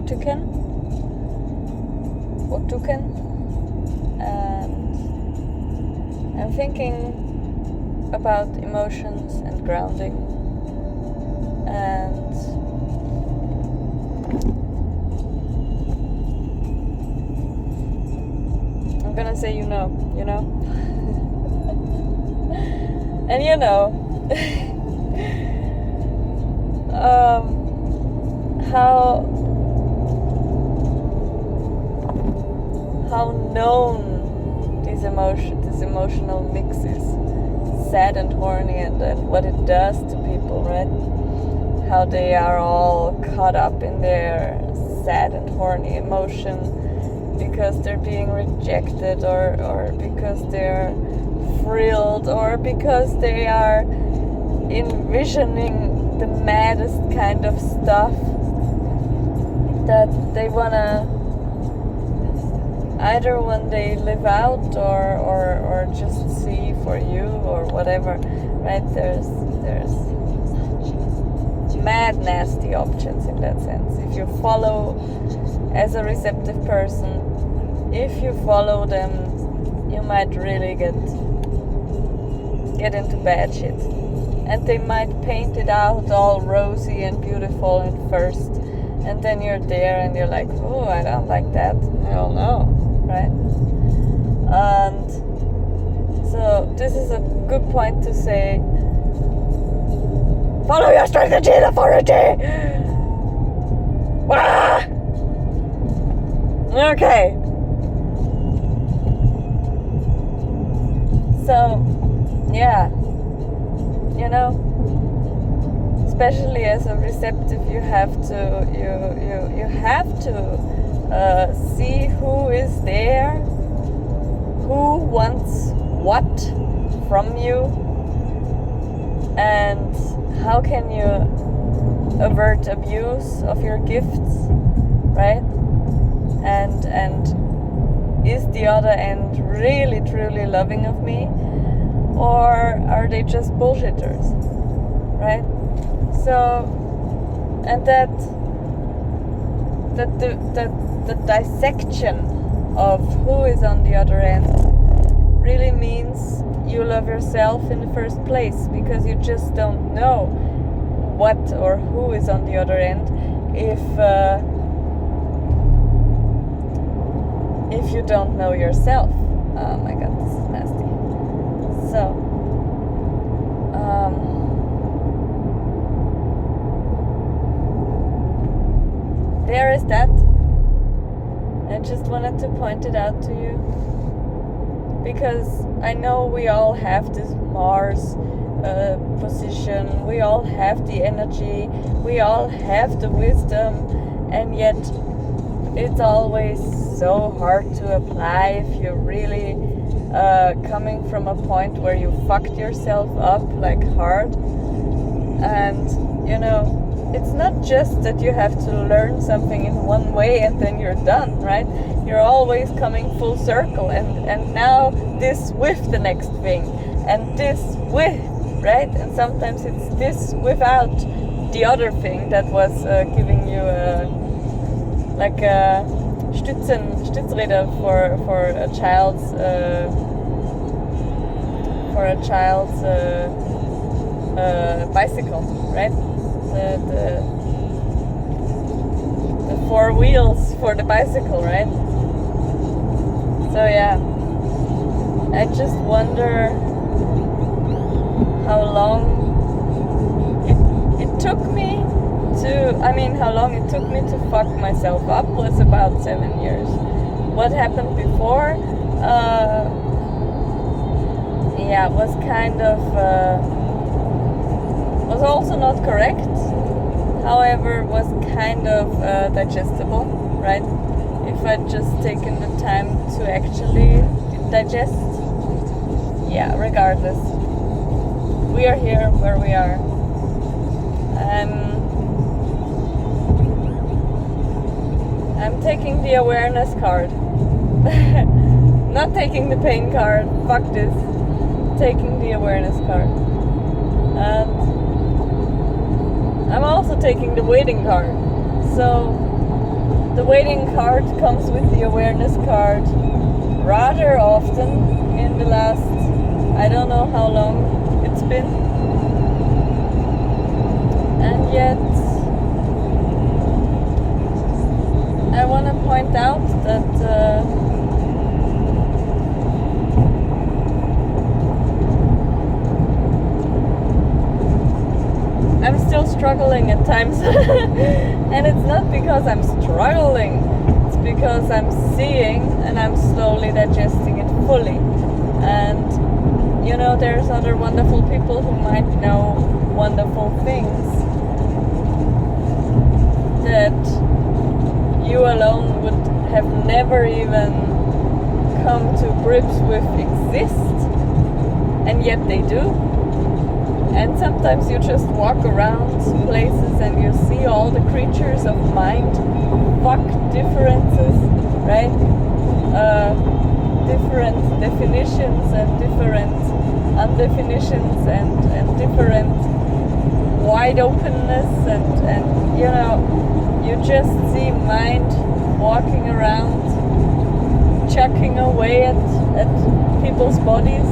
Mutation, and I'm thinking about emotions and grounding, and I'm gonna say you know, and how known this emotional mix is, sad and horny, and what it does to people, right? How they are all caught up in their sad and horny emotion because they're being rejected, or because they're thrilled, or because they are envisioning the maddest kind of stuff that they wanna either one day live out or just see for you or whatever, right? There's mad nasty options in that sense. If you follow as a receptive person, if you follow them, you might really get into bad shit. And they might paint it out all rosy and beautiful at first, and then you're there and you're like, oh, I don't like that. Hell no, right? And so this is a good point to say, follow your strategy and authority! Ah! Okay. So, yeah. Especially as a receptive, you have to see who is there, who wants what from you, and how can you avert abuse of your gifts, right? And is the other end really truly loving of me, or are they just bullshitters, right? So, and that the dissection of who is on the other end really means you love yourself in the first place, because you just don't know what or who is on the other end if you don't know yourself. Oh my god, this is nasty. So, there is that. I just wanted to point it out to you, because I know we all have this Mars position, we all have the energy, we all have the wisdom, and yet it's always so hard to apply if you're really coming from a point where you fucked yourself up like hard. And it's not just that you have to learn something in one way and then you're done, right? You're always coming full circle, and now this with the next thing, and this with, right? And sometimes it's this without the other thing that was giving you a Stützräder for a child's bicycle, right? The four wheels for the bicycle, right? So yeah, I just wonder how long it took me to fuck myself up was about 7 years. What happened before was kind of was also not correct, however was kind of digestible, right? If I'd just taken the time to actually digest. Yeah, regardless, we are here where we are. I'm taking the awareness card. Not taking the pain card. Fuck this. Taking the awareness card. And I'm also taking the waiting card. So The waiting card comes with the awareness card rather often in the last, I don't know how long it's been. And yet, I want to point out that I'm still struggling at times. And it's not because I'm struggling, it's because I'm seeing and I'm slowly digesting it fully. And you know, there's other wonderful people who might know wonderful things that you alone would have never even come to grips with exist, and yet they do. And sometimes you just walk around places and you see all the creatures of mind fuck differences, right? Different definitions and different undefinitions and different wide openness and you know, you just see mind walking around, chucking away at people's bodies,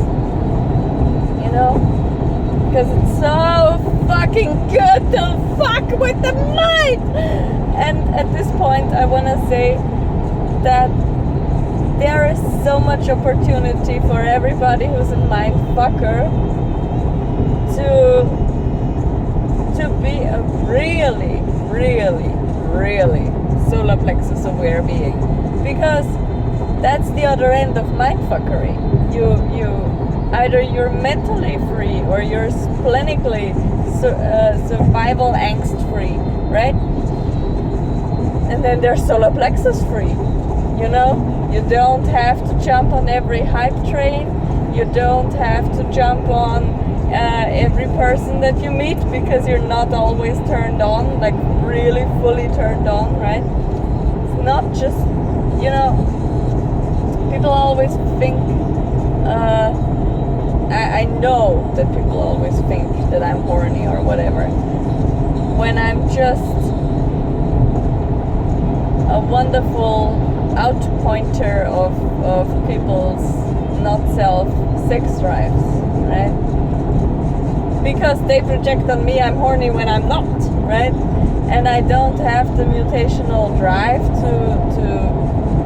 you know? Because it's so fucking good to fuck with the mind. And at this point I want to say that there is so much opportunity for everybody who's a mind fucker to be a really, really, really solar plexus aware being. Because that's the other end of mind fuckery. You either you're mentally free or you're splenically survival angst free, right? And then there's solar plexus free. You know, you don't have to jump on every hype train. You don't have to jump on every person that you meet because you're not always turned on, like really fully turned on, right? It's not just, you know, people always think, I know that people always think that I'm horny or whatever, when I'm just a wonderful outpointer of people's not self sex drives, right? Because they project on me I'm horny when I'm not, right? And I don't have the mutational drive to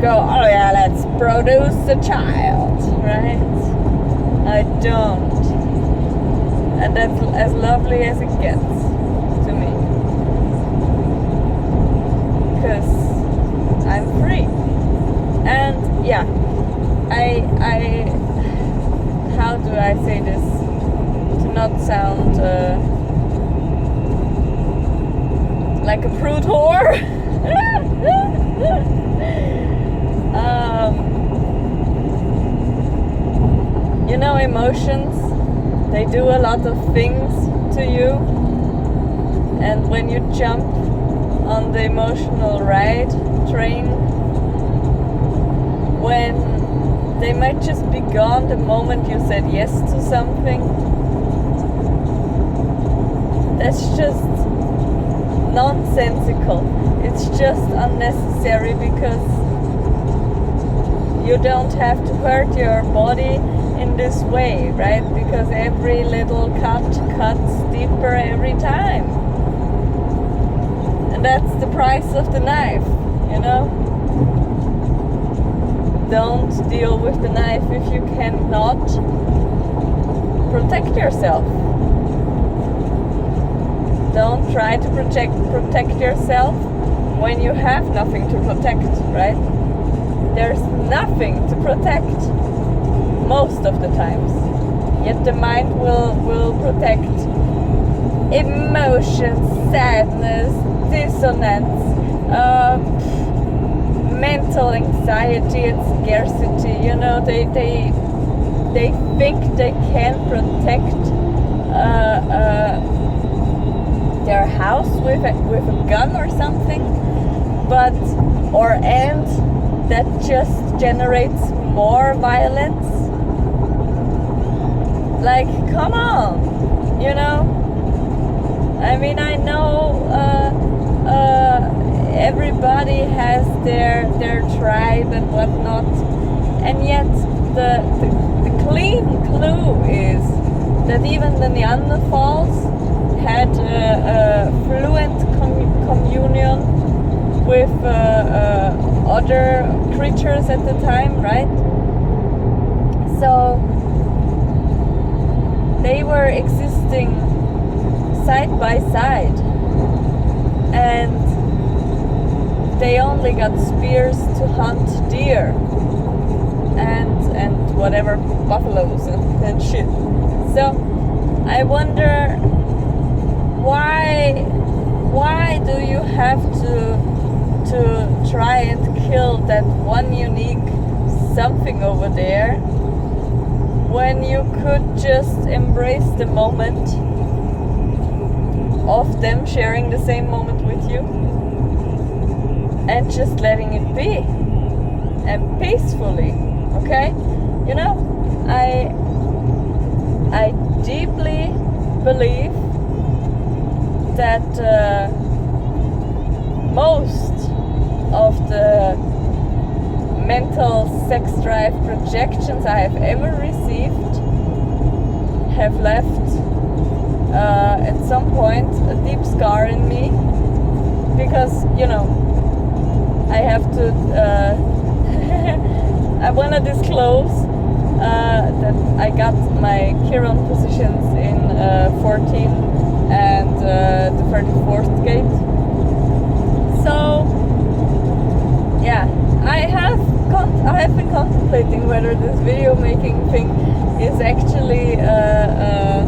go, oh yeah, let's produce a child, right? I don't. And that's as lovely as it gets to me. Because I'm free. And yeah, I how do I say this to not sound like a prude whore? You know, emotions, they do a lot of things to you, and when you jump on the emotional ride train, when they might just be gone the moment you said yes to something, that's just nonsensical. It's just unnecessary because you don't have to hurt your body in this way, right? Because every little cut cuts deeper every time. And that's the price of the knife, you know? Don't deal with the knife if you cannot protect yourself. Don't try to protect yourself when you have nothing to protect, right? There's nothing to protect most of the times. Yet the mind will protect emotions, sadness, dissonance, mental anxiety and scarcity. You know, they think they can protect their house with a gun or something, and that just generates more violence. Like, come on, you know? I mean, I know everybody has their tribe and whatnot, and yet the clean clue is that even the Neanderthals had a fluent communion with other creatures at the time, right? So they were existing side by side, and they only got spears to hunt deer and whatever, buffaloes and shit. So I wonder, why do you have to try and kill that one unique something over there when you could just embrace the moment of them sharing the same moment with you and just letting it be, and peacefully, okay? You know, I deeply believe that most of the mental sex drive projections I have ever received have left at some point a deep scar in me, because, you know, I have to I want to disclose that I got my Chiron positions in 14 and the 34th gate. So yeah, I have been contemplating whether this video making thing is actually a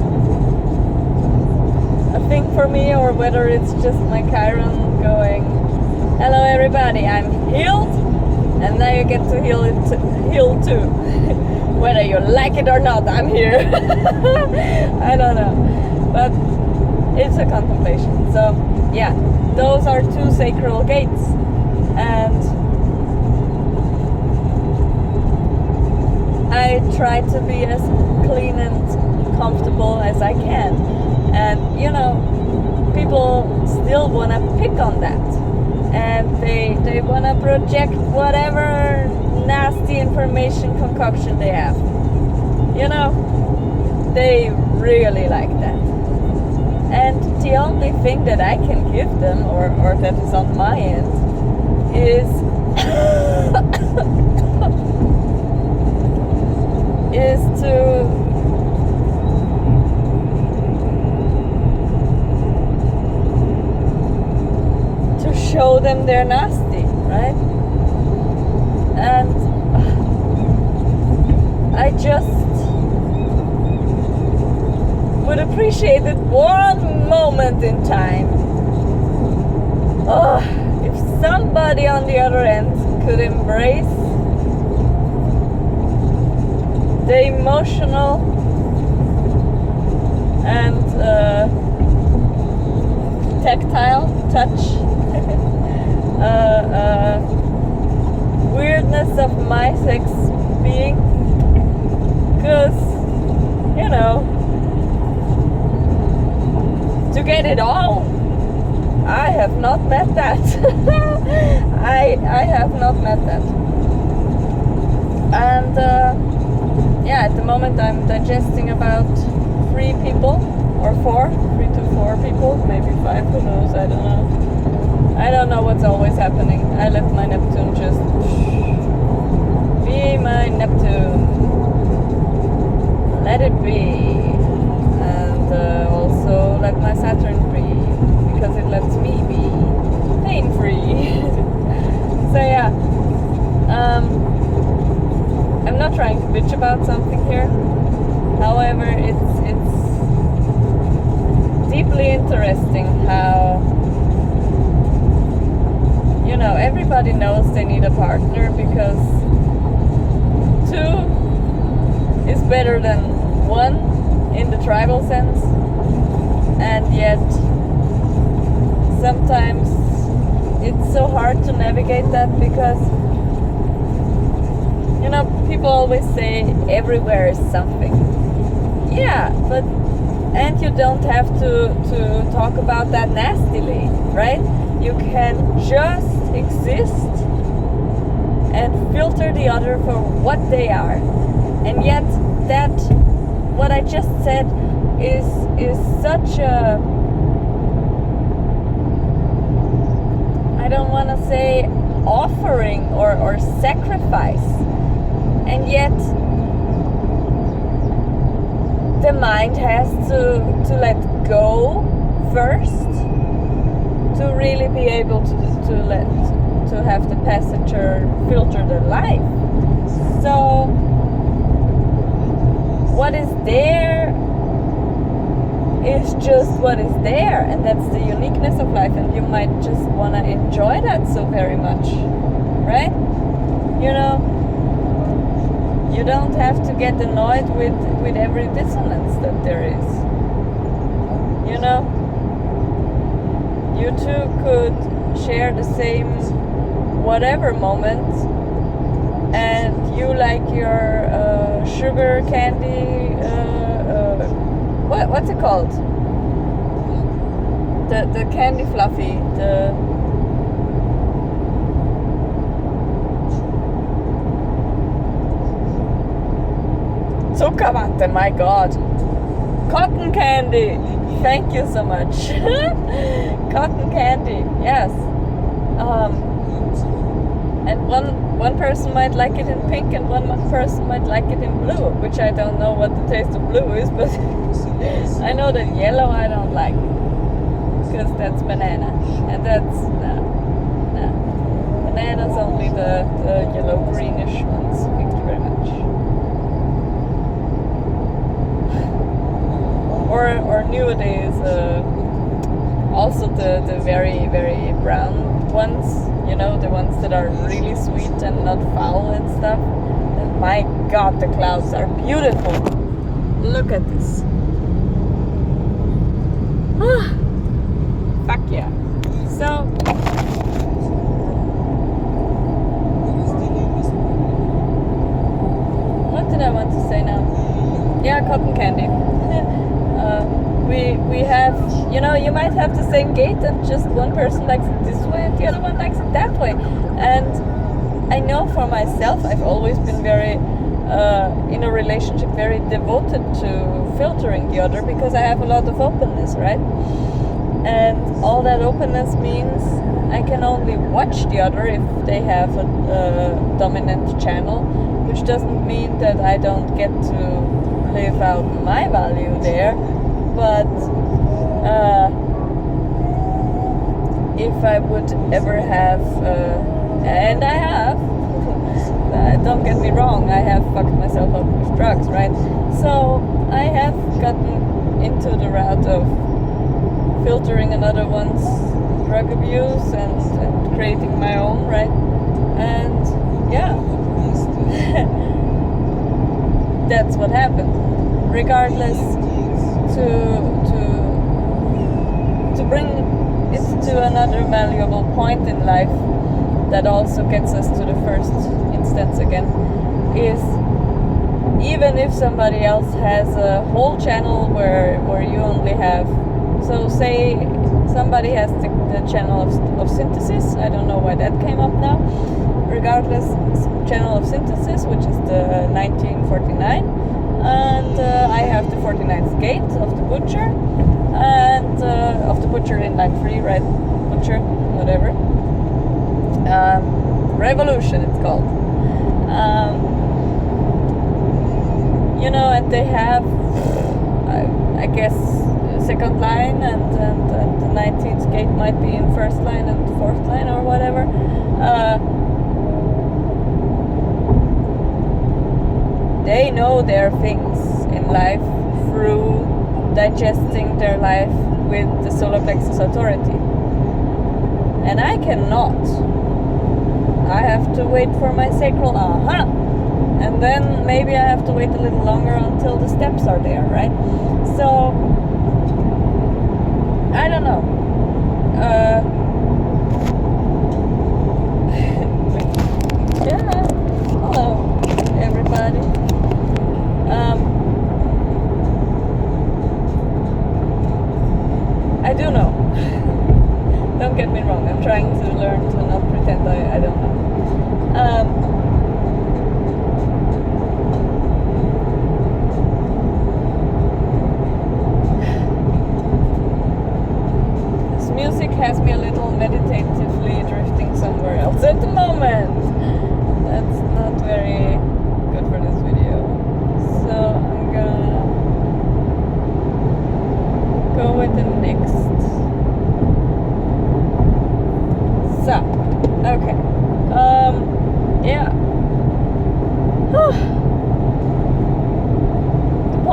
thing for me, or whether it's just my Chiron going, hello everybody, I'm healed, and now you get to heal too. Whether you like it or not, I'm here. I don't know, but it's a contemplation. So yeah, those are two sacral gates, and I try to be as clean and comfortable as I can. And you know, people still want to pick on that, and they want to project whatever nasty information concoction they have. You know, they really like that. And the only thing that I can give them, or that is on my end, is is to show them they're nasty, right? And I just would appreciate it one moment in time. Oh, if somebody on the other end could embrace the emotional and tactile touch weirdness of my sex being, because, you know, to get it all, I have not met that. I have not met that. And yeah, at the moment I'm digesting about 3 people, or 3 to 4 people, maybe 5, who knows, I don't know. I don't know what's always happening. I let my Neptune just be my Neptune. Let it be. And also let my Saturn be, because it lets me be pain-free. So yeah, I'm not trying to bitch about something here. However, it's deeply interesting how, you know, everybody knows they need a partner, because 2 is better than 1 in the tribal sense, and yet sometimes it's so hard to navigate that, because, you know, people always say everywhere is something. Yeah, but, and you don't have to talk about that nastily, right? You can just exist and filter the other for what they are. And yet that, what I just said, is such a, I don't want to say offering or sacrifice. And yet the mind has to let go first to really be able to have the passenger filter their life. So what is there is just what is there, and that's the uniqueness of life, and you might just want to enjoy that so very much, right? You know, you don't have to get annoyed with every dissonance that there is. You know, you two could share the same whatever moment, and you like your sugar candy, what's it called? The candy fluffy, the Zuckerwatte, my god. Cotton candy. Thank you so much. Cotton candy, yes. And one person might like it in pink and one person might like it in blue, which I don't know what the taste of blue is, but I know that yellow I don't like, because that's banana, and that's no. Bananas only the yellow greenish ones. Thank you very much. Or nowadays also the very, very brown ones, you know, the ones that are really sweet and not foul and stuff. And my god, the clouds are beautiful. Look at this. Fuck yeah. So what did I want to say now? Yeah, cotton candy. We have, you know, you might have the same gait and just one person likes it this way and the other one likes it that way. And I know for myself, I've always been very, in a relationship, very devoted to filtering the other, because I have a lot of openness, right? And all that openness means I can only watch the other if they have a dominant channel, which doesn't mean that I don't get to live out my value there. But if I would ever have, and I have, don't get me wrong, I have fucked myself up with drugs, right? So I have gotten into the route of filtering another one's drug abuse and creating my own, right? And yeah, that's what happened. Regardless, to bring it to another valuable point in life that also gets us to the first instance again, is even if somebody else has a whole channel where you only have, so say somebody has the channel of synthesis, I don't know why that came up now, regardless, channel of synthesis, which is the 1949, and I have the 49th gate of the butcher, and of the butcher in line 3, right? Butcher, whatever. Revolution, it's called. You know, and they have, I guess, second line, and the 19th gate might be in first line and fourth line or whatever. They know their things in life through digesting their life with the solar plexus authority. And I cannot. I have to wait for my sacral aha. And then maybe I have to wait a little longer until the steps are there, right? So, I don't know. Yeah. Hello, everybody. I do know. Don't get me wrong,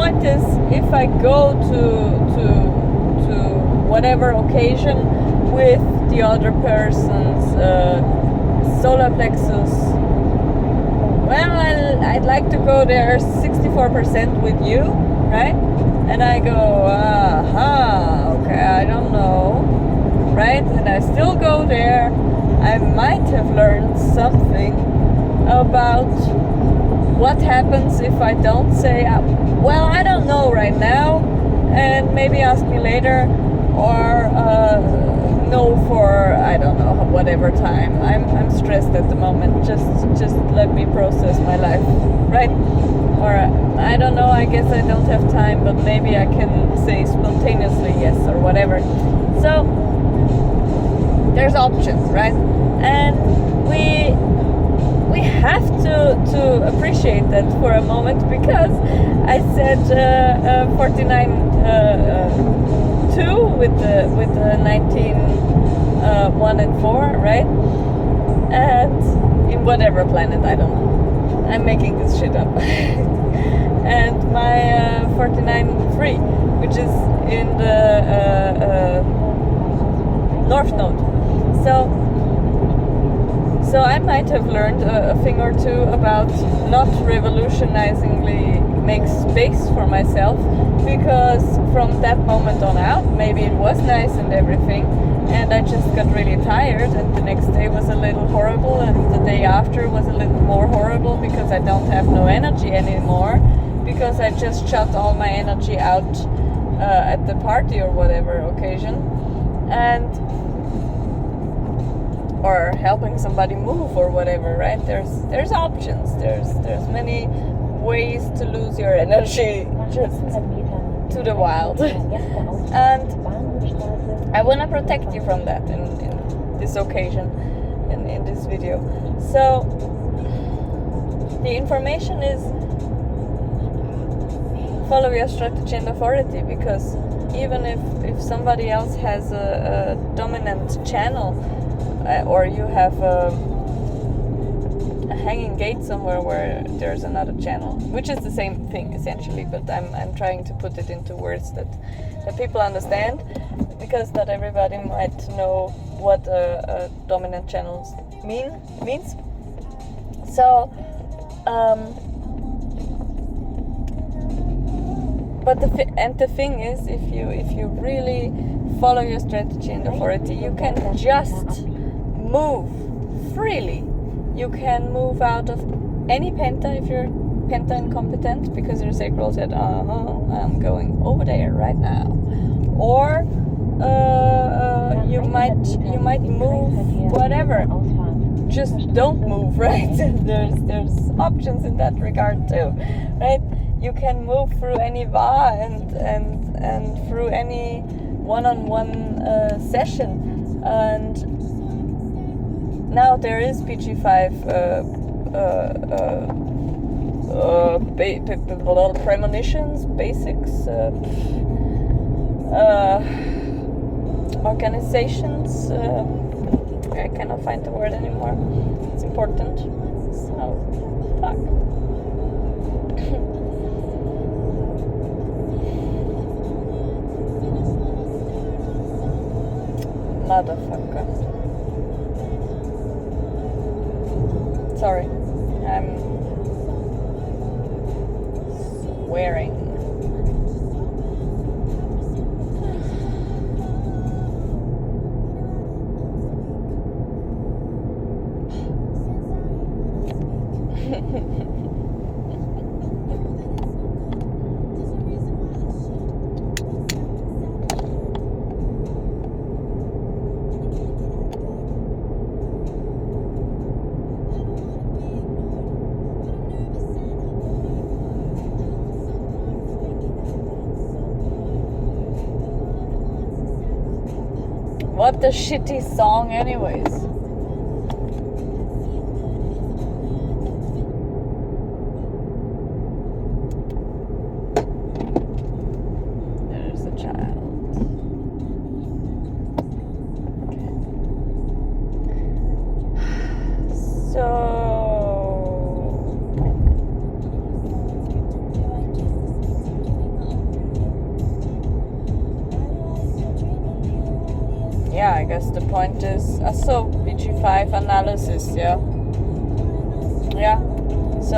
point is, if I go to whatever occasion with the other person's solar plexus, well, I'd like to go there 64% with you, right? And I go, okay, I don't know, right? And I still go there. I might have learned something about what happens if I don't say, well, I don't know right now, and maybe ask me later, or no for, I don't know, whatever time. I'm stressed at the moment. Just let me process my life, right? Or I don't know, I guess I don't have time, but maybe I can say spontaneously yes or whatever. So there's options, right? And we have to appreciate that for a moment, because I said 49 2 with the 19 1 and 4, right? And in whatever planet, I don't know. I'm making this shit up. And my 49 3, which is in the North Node. So I might have learned a thing or two about not revolutionizingly make space for myself, because from that moment on out, maybe it was nice and everything, and I just got really tired, and the next day was a little horrible, and the day after was a little more horrible, because I don't have no energy anymore, because I just shut all my energy out at the party or whatever occasion, and or helping somebody move or whatever, right? There's options. There's many ways to lose your energy just to the wild. And I want to protect you from that in this occasion, in this video. So the information is, follow your strategy and authority, because even if somebody else has a dominant channel, or you have a hanging gate somewhere where there's another channel, which is the same thing essentially, but I'm trying to put it into words that people understand, because not everybody might know what a dominant channel means. So but the thing is, if you really follow your strategy and authority, you can just move freely. You can move out of any penta if you're penta incompetent, because your sacral said, I'm going over there right now. Or you might move whatever. Just don't move, right? There's options in that regard too, right? You can move through any VA and through any one-on-one session. And now there is PG5 premonitions, basics, organizations. I cannot find the word anymore. It's important. So, fuck. Motherfucker. Sorry, I'm swearing. What a shitty song anyways. There's a child. Okay. So guess the point is, so BG5 analysis, yeah. So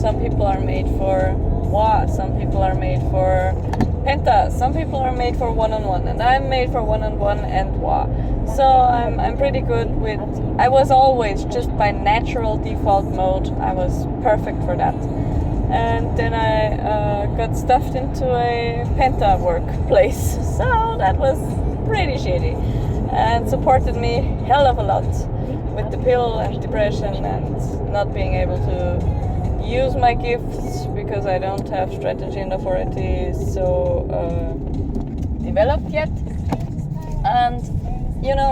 some people are made for Wa, some people are made for Penta, some people are made for one-on-one, and I'm made for one-on-one and Wa. So I'm pretty good with. I was always just by natural default mode. I was perfect for that, and then I got stuffed into a Penta workplace. So that was pretty shitty, and supported me hell of a lot with the pill and depression and not being able to use my gifts because I don't have strategy and authority so developed yet. And you know,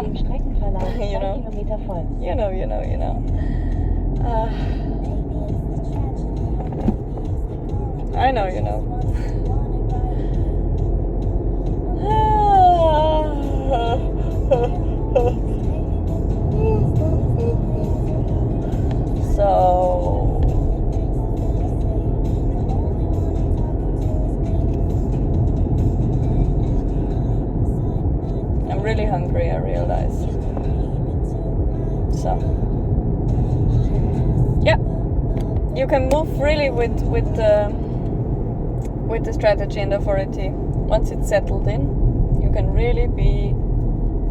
I know, you know. So I'm really hungry, I realize. So yeah, you can move really with the strategy and authority. Once it's settled in, you can really be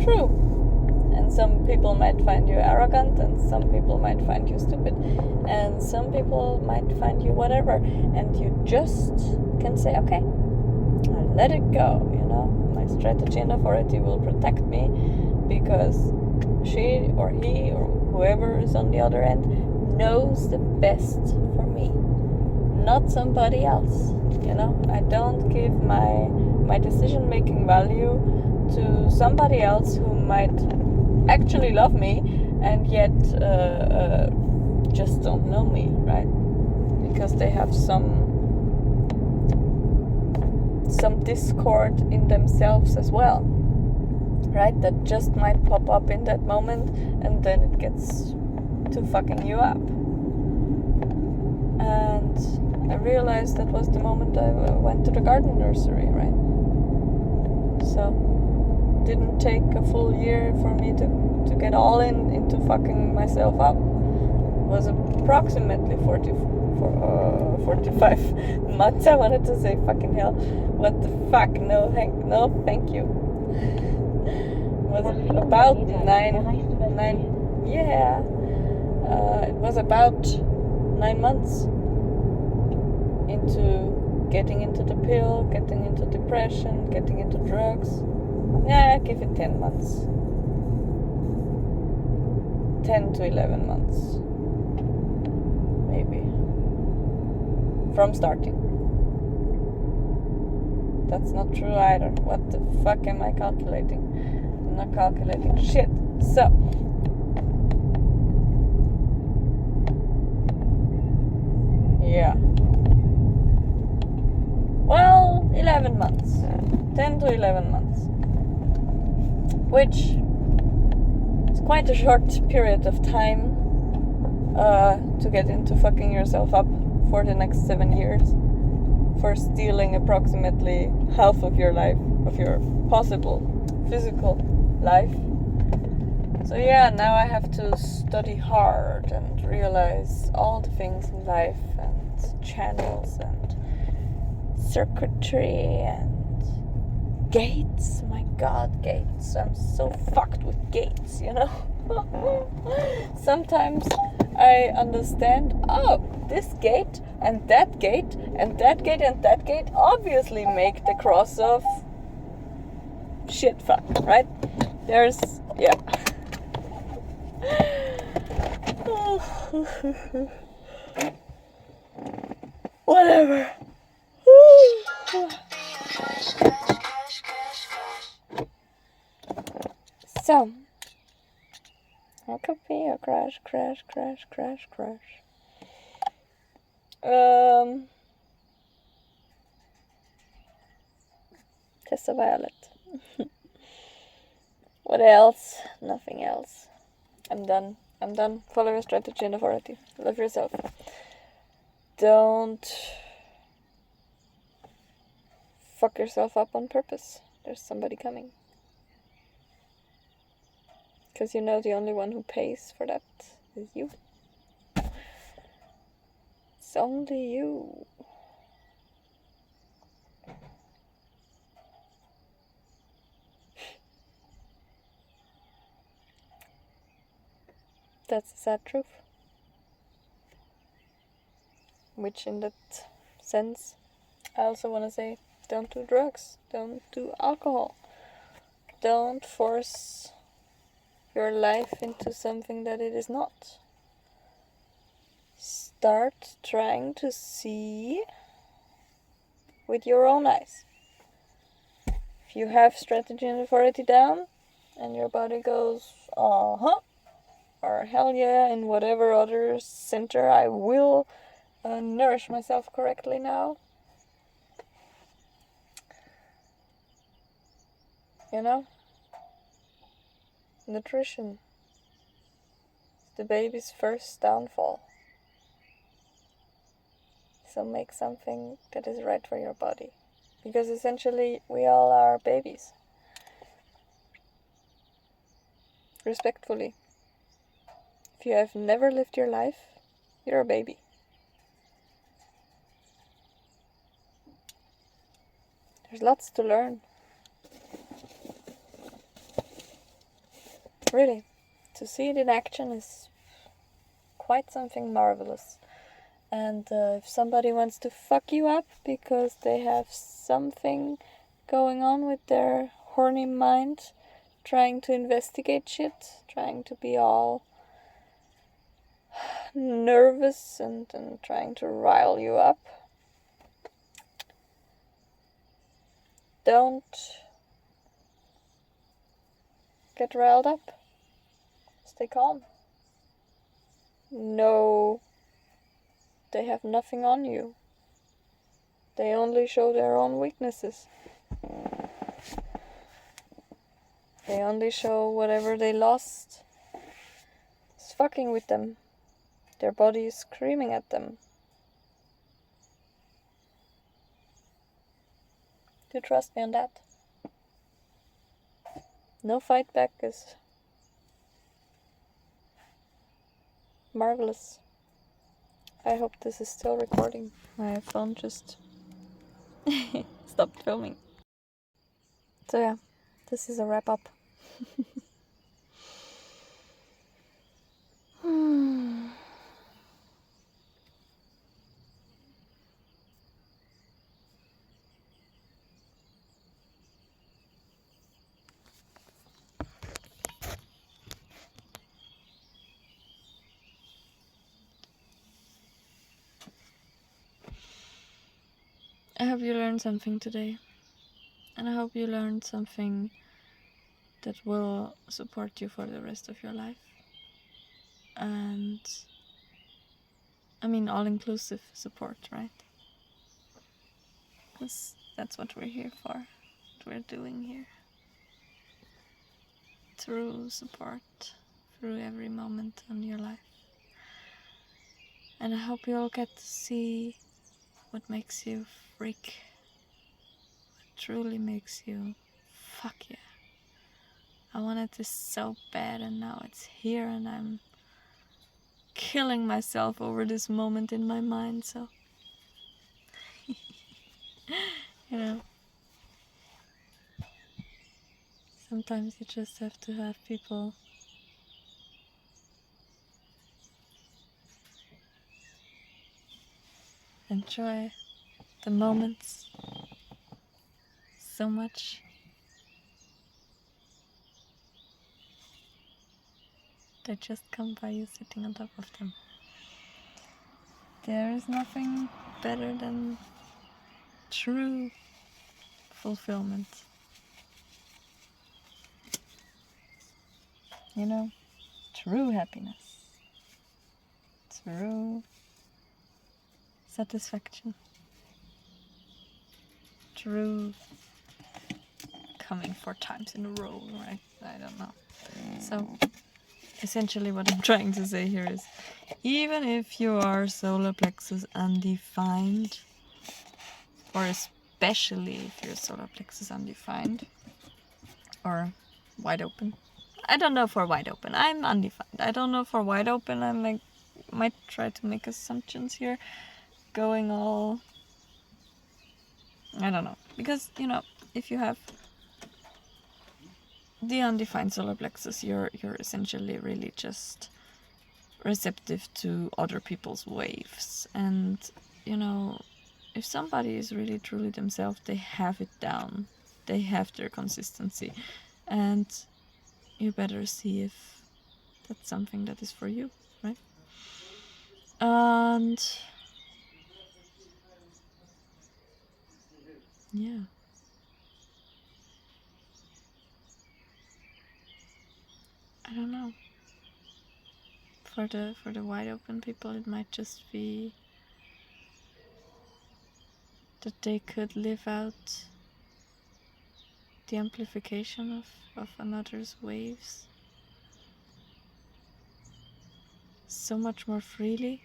true. And some people might find you arrogant, and some people might find you stupid, and some people might find you whatever, and you just can say, okay, I'll let it go, you know. My strategy and authority will protect me because she or he or whoever is on the other end knows the best for me, not somebody else, you know. I don't give my decision-making value to somebody else who might actually love me and yet just don't know me, right? Because they have some discord in themselves as well, right? That just might pop up in that moment, and then it gets to fucking you up. And I realized that was the moment I went to the garden nursery, right? So didn't take a full year for me to get all into fucking myself up. It was approximately 45 months. I wanted to say fucking hell. What the fuck? No, thank you. It was about nine. Yeah. It was about 9 months into getting into the pill, getting into depression, getting into drugs. Yeah, give it 10 months. 10 to 11 months. Maybe. From starting. That's not true either. What the fuck am I calculating? I'm not calculating shit. So. Yeah. Well, 11 months. 10 to 11 months. Which is quite a short period of time to get into fucking yourself up for the next 7 years, for stealing approximately half of your life, of your possible physical life. So yeah, now I have to study hard and realize all the things in life and channels and circuitry and gates. My god, gates. I'm so fucked with gates, you know. Sometimes I understand, this gate and that gate and that gate and that gate obviously make the cross of shit fuck, right? There's, yeah. Whatever. So, it could be a crash. Tessa Violet. What else? Nothing else. I'm done. Follow your strategy and authority. Love yourself. Don't fuck yourself up on purpose. There's somebody coming. Because you know the only one who pays for that is you. It's only you. That's the sad truth. Which in that sense, I also want to say, don't do drugs, don't do alcohol. Don't force your life into something that it is not. Start trying to see with your own eyes. If you have strategy and authority down, and your body goes, uh-huh, or hell yeah, in whatever other center I will nourish myself correctly now. You know? Nutrition is the baby's first downfall. So make something that is right for your body. Because essentially, we all are babies. Respectfully. If you have never lived your life, you're a baby. There's lots to learn. Really, to see it in action is quite something marvelous. And if somebody wants to fuck you up because they have something going on with their horny mind, trying to investigate shit, trying to be all nervous and trying to rile you up, don't get riled up. Stay calm. No, they have nothing on you. They only show their own weaknesses. They only show whatever they lost. It's fucking with them. Their body is screaming at them. Do you trust me on that? No fight back is marvelous. I hope this is still recording. My phone just stopped filming. So yeah, this is a wrap up. I hope you learned something today. And I hope you learned something that will support you for the rest of your life. And I mean all-inclusive support, right? Because that's what we're here for. What we're doing here. True support through every moment in your life. And I hope you all get to see what makes you freak. What truly makes you fuck yeah. I wanted this so bad and now it's here and I'm killing myself over this moment in my mind, so you know, sometimes you just have to have people enjoy the moments so much they just come by you sitting on top of them. There is nothing better than true fulfillment. You know, true happiness, true satisfaction, true coming 4 times in a row, right? I don't know. So, essentially what I'm trying to say here is, even if you are solar plexus undefined, or especially if your solar plexus undefined, or wide open, I don't know for wide open. I'm undefined. I don't know for wide open. Might try to make assumptions here, going all, I don't know, because if you have the undefined solar plexus, you're essentially really just receptive to other people's waves, and if somebody is really truly themselves, they have it down, they have their consistency, and you better see if that's something that is for you, right? And yeah, I don't know, for the wide open people, it might just be that they could live out the amplification of another's waves so much more freely,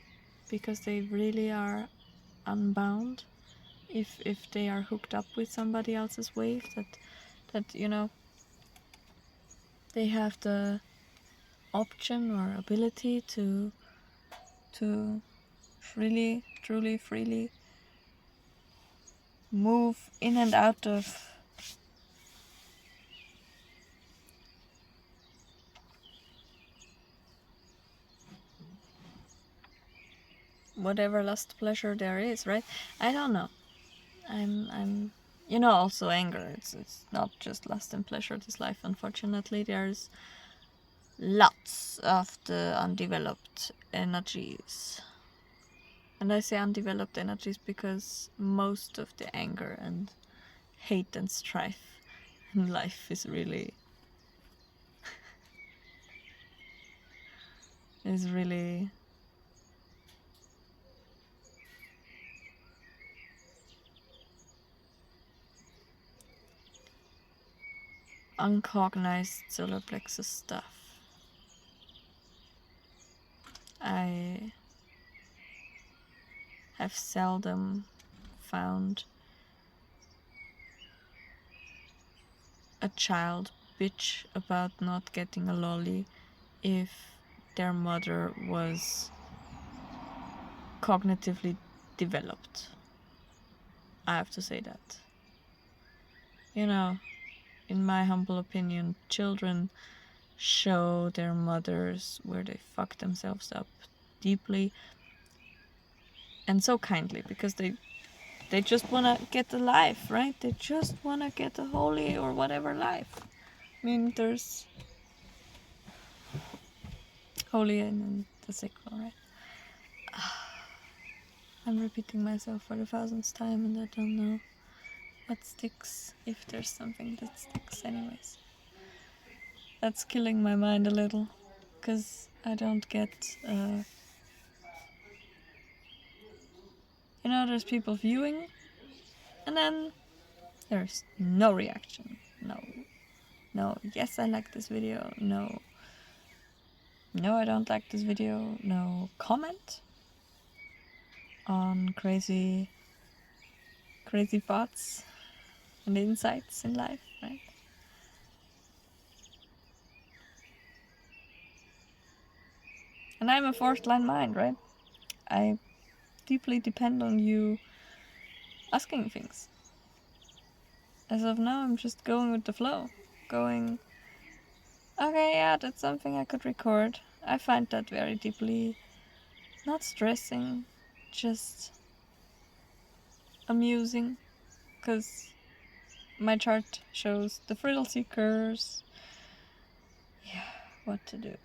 because they really are unbound if they are hooked up with somebody else's wave, that they have the option or ability to freely, truly freely move in and out of whatever lust pleasure there is, right? I don't know. I'm also anger. It's not just lust and pleasure, this life. Unfortunately, there's lots of the undeveloped energies. And I say undeveloped energies because most of the anger and hate and strife in life is really uncognized solar plexus stuff. I have seldom found a child bitch about not getting a lolly if their mother was cognitively developed. I have to say that. In my humble opinion, children show their mothers where they fuck themselves up deeply and so kindly, because they just want to get a life, right? They just want to get a holy or whatever life. I mean, there's holy and then the sequel, right? I'm repeating myself for the 1000th time, and I don't know what sticks, if there's something that sticks anyways. That's killing my mind a little, because I don't get there's people viewing, and then there's no reaction. No, yes, I like this video. No, I don't like this video. No comment on crazy thoughts and insights in life, right? And I'm a fourth line mind, right? I deeply depend on you asking things. As of now, I'm just going with the flow. Going, okay, yeah, that's something I could record. I find that very deeply not stressing, just amusing, because my chart shows the thrill seekers. Yeah, what to do.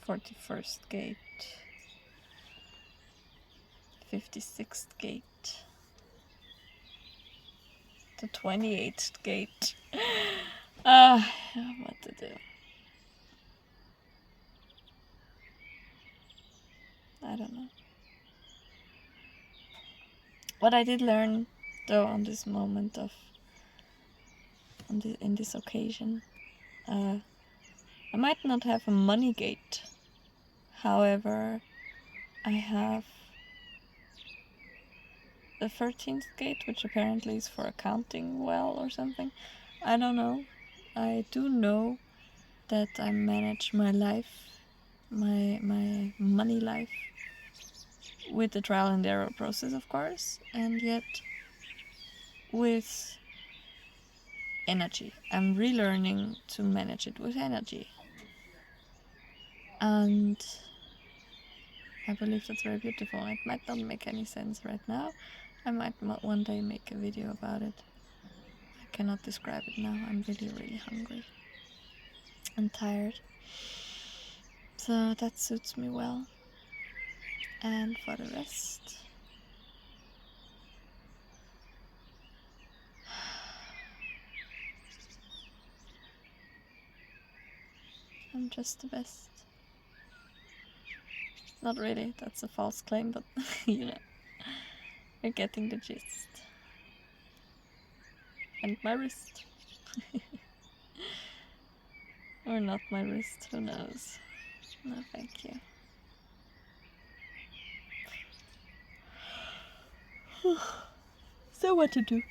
41st gate, 56th gate, the 28th gate. What to do. I don't know. What I did learn, though, on this moment in this occasion, I might not have a money gate. However, I have the 13th gate, which apparently is for accounting well or something. I don't know. I do know that I manage my life, my money life, with the trial and error process, of course, and yet with energy. I'm relearning to manage it with energy. And I believe that's very beautiful. It might not make any sense right now. I might one day make a video about it. I cannot describe it now. I'm really, really hungry and tired. So that suits me well. And for the rest, I'm just the best. Not really, that's a false claim, but you know, you're getting the gist. And my wrist. Or not my wrist, who knows. No, thank you. So what to do?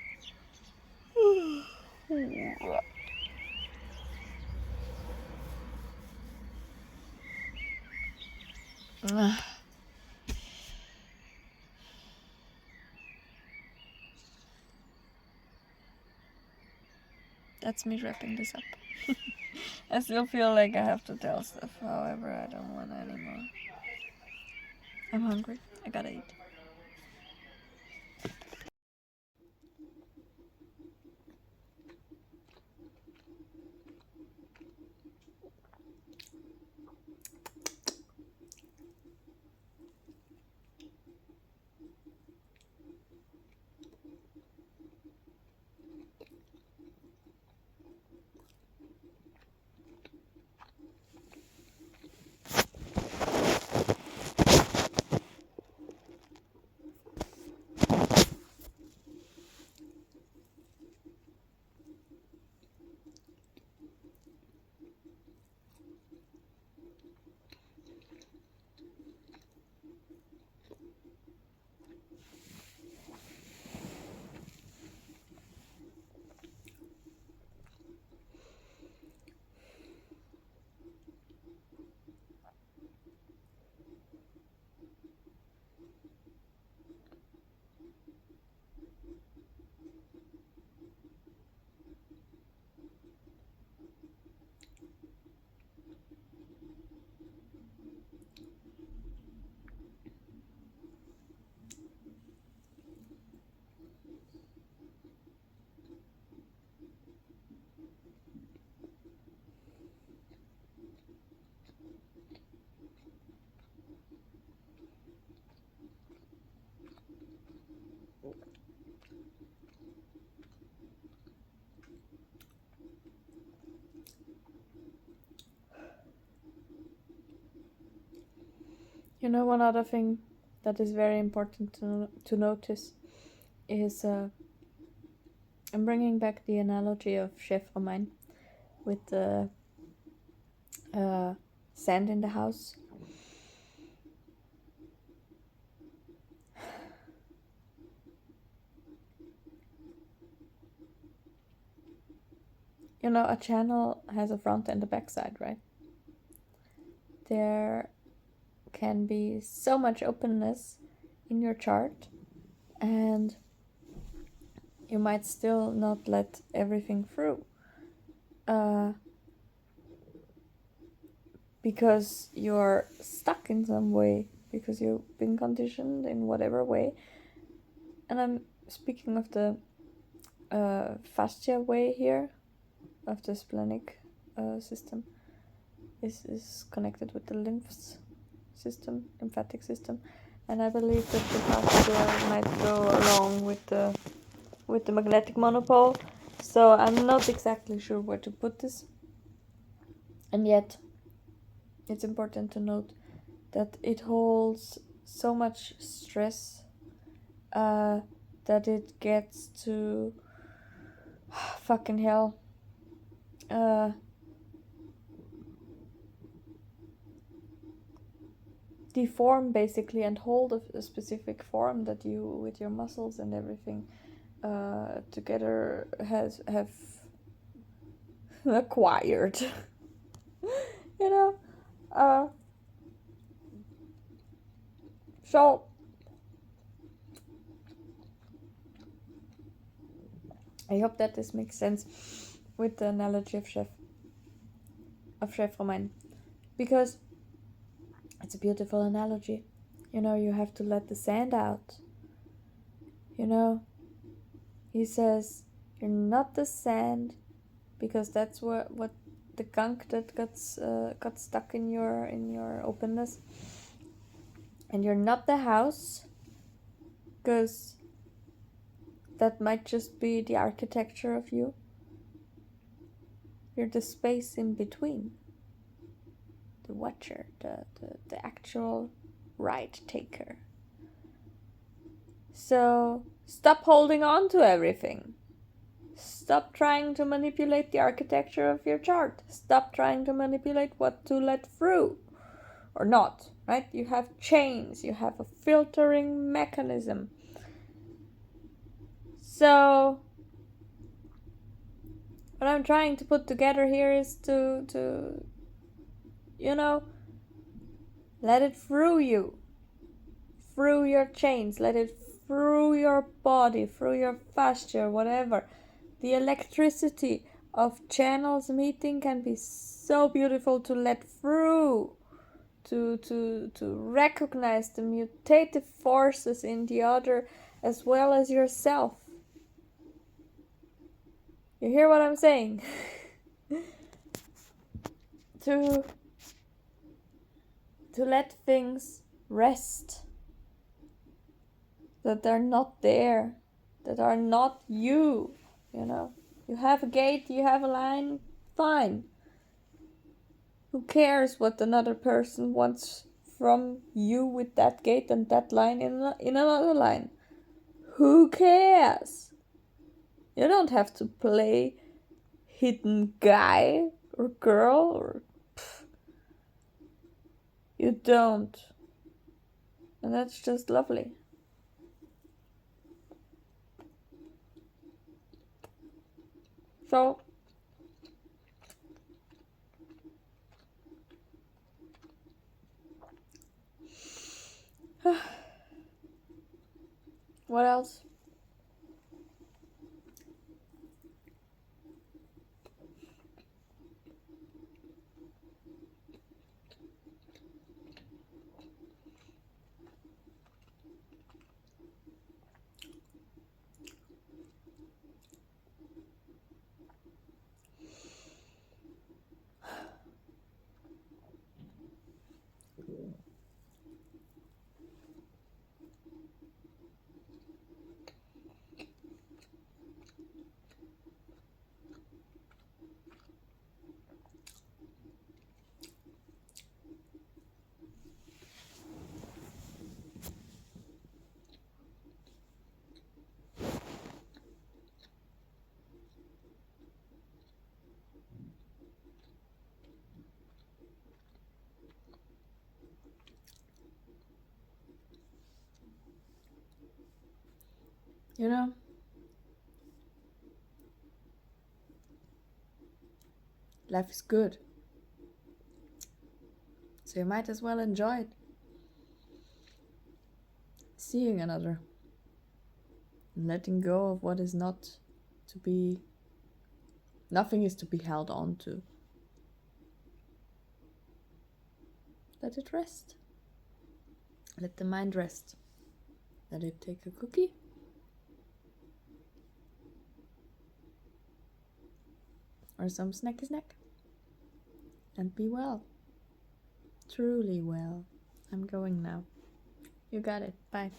That's me wrapping this up. I still feel like I have to tell stuff, however, I don't want anymore. I'm hungry. I gotta eat. You know, one other thing that is very important to notice is I'm bringing back the analogy of Chef Romain with the sand in the house. You know, a channel has a front and a back side, right? There can be so much openness in your chart, and you might still not let everything through because you're stuck in some way, because you've been conditioned in whatever way. And I'm speaking of the fascia way here, of the splenic system. Is connected with the lymphatic system, and I believe that the fascia might go along with the magnetic monopole. So I'm not exactly sure where to put this, and yet it's important to note that it holds so much stress that it gets to fucking hell. Deform basically and hold a specific form that you, with your muscles and everything together, have acquired. You know, so I hope that this makes sense with the analogy of Chef Romain, because it's a beautiful analogy. You know, you have to let the sand out. You know, he says you're not the sand, because that's what the gunk that got stuck in your openness, and you're not the house, because that might just be the architecture of you. You're the space in between, the watcher, the actual right taker. So stop holding on to everything. Stop trying to manipulate the architecture of your chart. Stop trying to manipulate what to let through or not, right? You have chains, you have a filtering mechanism. So what I'm trying to put together here is to you know, let it through you, through your chains, let it through your body, through your fascia, whatever. The electricity of channels meeting can be so beautiful to let through, to recognize the mutative forces in the other as well as yourself. You hear what I'm saying? to let things rest, that they're not there, that are not you. You know, you have a gate, you have a line, fine. Who cares what another person wants from you with that gate and that line in another line? Who cares? You don't have to play hidden guy or girl, or you don't. And that's just lovely. So what else? You know, life is good, so you might as well enjoy it. Seeing another, and letting go of what is not to be. Nothing is to be held on to. Let it rest. Let the mind rest. Let it take a cookie. Or some snacky snack. And be well. Truly well. I'm going now. You got it. Bye.